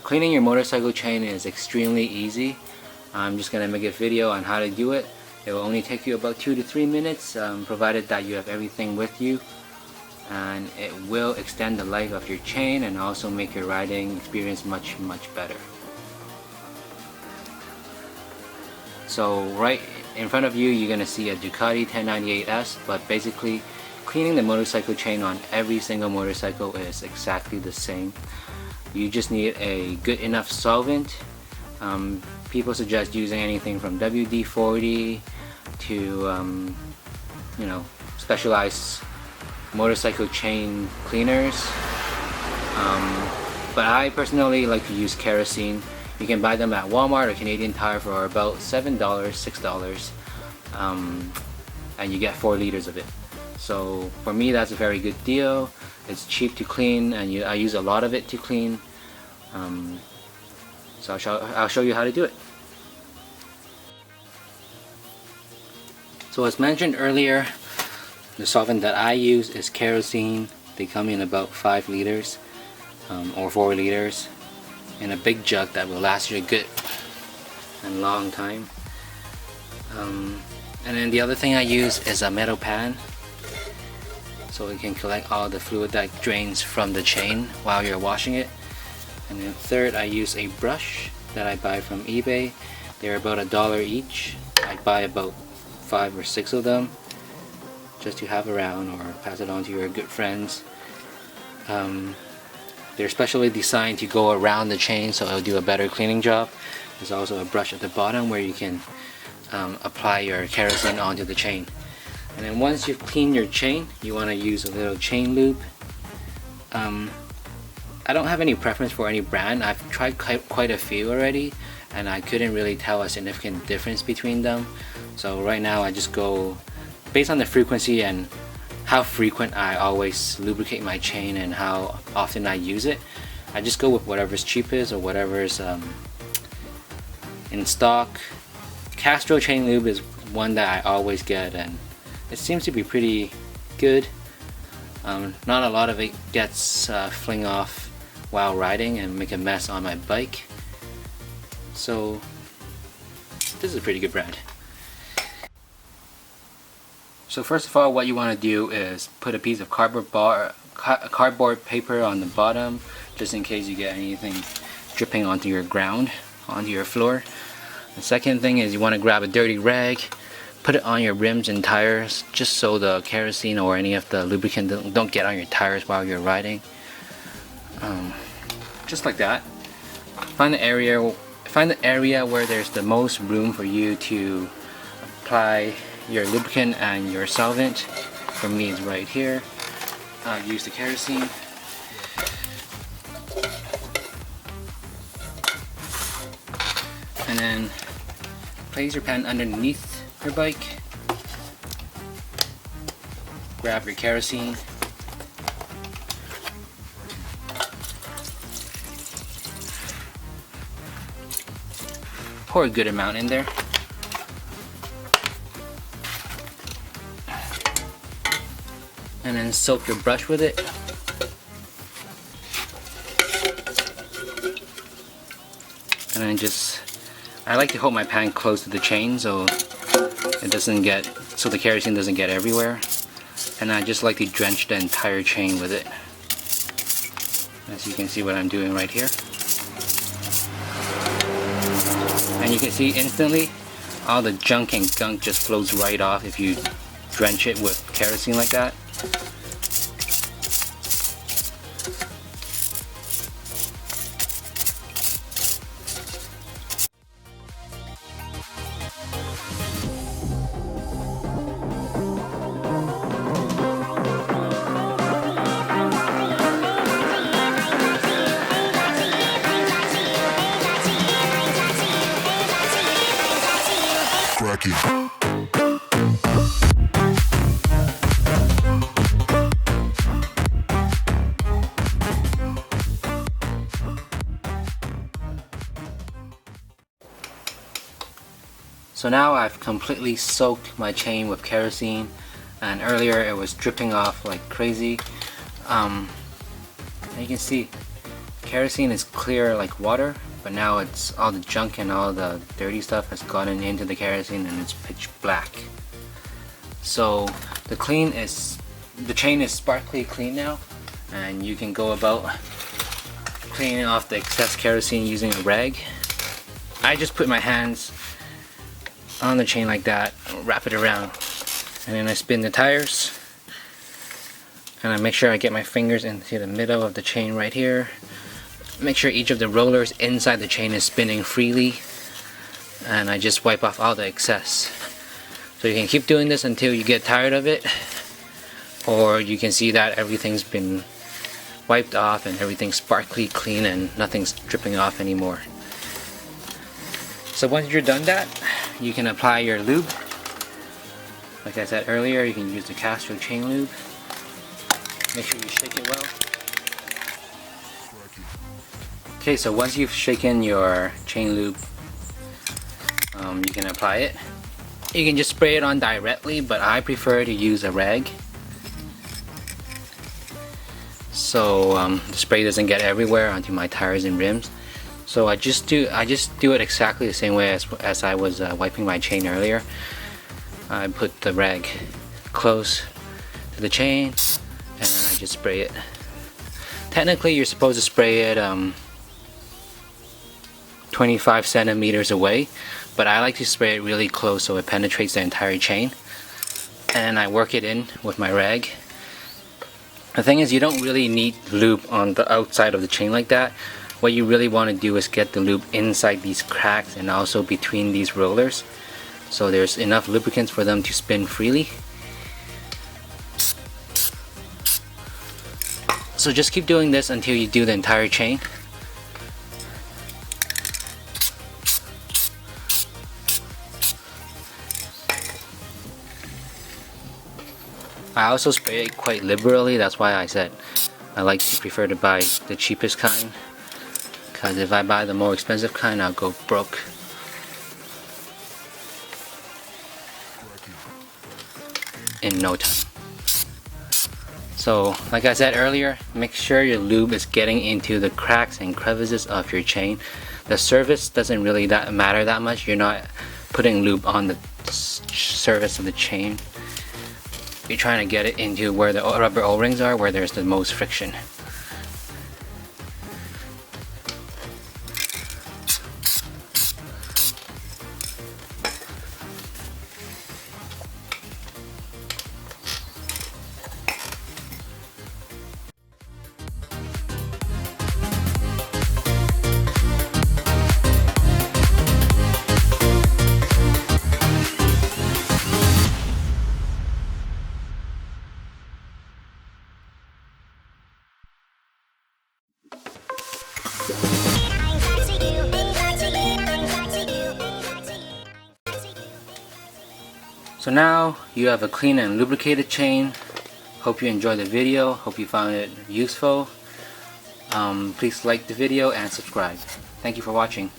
Cleaning your motorcycle chain is extremely easy. I'm just going to make a video on how to do it. It will only take you about 2 to 3 minutes, provided that you have everything with you, and it will extend the life of your chain and also make your riding experience much better. So right in front of you, you're going to see a Ducati 1098S, but basically cleaning the motorcycle chain on every single motorcycle is exactly the same. You just need a good enough solvent. People suggest using anything from WD40 to you know, specialized motorcycle chain cleaners, but I personally like to use kerosene. You can buy them at Walmart or Canadian Tire for about $7, $6, and you get 4 liters of it. So for me, that's a very good deal. It's cheap to clean, and I use a lot of it to clean. So I'll show you how to do it. So as mentioned earlier, the solvent that I use is kerosene. They come in about 5 liters or 4 liters in a big jug that will last you a good and long time. And then the other thing I use is a metal pan, so it can collect all the fluid that drains from the chain while you're washing it. And then third, I use a brush that I buy from eBay. They're about $1 each. I buy about 5 or 6 of them just to have around or pass it on to your good friends. They're specially designed to go around the chain, so it'll do a better cleaning job. There's also a brush at the bottom where you can apply your kerosene onto the chain. And then once you've cleaned your chain, you want to use a little chain lube. I don't have any preference for any brand. I've tried quite a few already, and I couldn't really tell a significant difference between them. So right now I just go based on the frequency and how frequent I always lubricate my chain and how often I use it. I just go with whatever's cheapest or whatever's in stock. Castro chain lube is one that I always get, and it seems to be pretty good. Not a lot of it gets fling off while riding and make a mess on my bike. So this is a pretty good brand. So first of all, what you want to do is put a piece of cardboard paper on the bottom, just in case you get anything dripping onto your ground, onto your floor. The second thing is you want to grab a dirty rag, put it on your rims and tires, just so the kerosene or any of the lubricant don't get on your tires while you're riding. Just like that. Find the area where there's the most room for you to apply your lubricant and your solvent. For me, it's right here. Use the kerosene. And then place your pan underneath your bike. Grab your kerosene. Pour a good amount in there. And then soak your brush with it. And then I like to hold my pan close to the chain so the kerosene doesn't get everywhere. And I just like to drench the entire chain with it. As you can see what I'm doing right here. And you can see instantly all the junk and gunk just flows right off if you drench it with kerosene like that. So now I've completely soaked my chain with kerosene, and earlier it was dripping off like crazy. And you can see kerosene is clear like water, but now it's all the junk and all the dirty stuff has gotten into the kerosene and it's pitch black. So the chain is sparkly clean now, and you can go about cleaning off the excess kerosene using a rag. I just put my hands on the chain like that, wrap it around, and then I spin the tires, and I make sure I get my fingers into the middle of the chain right here. Make sure each of the rollers inside the chain is spinning freely, and I just wipe off all the excess. So you can keep doing this until you get tired of it, or you can see that everything's been wiped off and everything's sparkly clean and nothing's dripping off anymore. So once you're done that, you can apply your lube. Like I said earlier, you can use the Castro chain lube. Make sure you shake it well. Okay, so once you've shaken your chain lube, you can apply it. You can just spray it on directly, but I prefer to use a rag, so the spray doesn't get everywhere onto my tires and rims. So I just do it exactly the same way as I was wiping my chain earlier. I put the rag close to the chain, and then I just spray it. Technically, you're supposed to spray it 25 centimeters away, but I like to spray it really close so it penetrates the entire chain, and I work it in with my rag. The thing is, you don't really need lube on the outside of the chain like that. What you really want to do is get the lube inside these cracks and also between these rollers, so there's enough lubricants for them to spin freely. So just keep doing this until you do the entire chain. I also spray it quite liberally. That's why I said I prefer to buy the cheapest kind, because if I buy the more expensive kind, I'll go broke. In no time. So like I said earlier, make sure your lube is getting into the cracks and crevices of your chain. The surface doesn't really matter that much. You're not putting lube on the surface of the chain. You're trying to get it into where the rubber O-rings are, where there's the most friction. So now you have a clean and lubricated chain. Hope you enjoyed the video. Hope you found it useful. Please like the video and subscribe. Thank you for watching.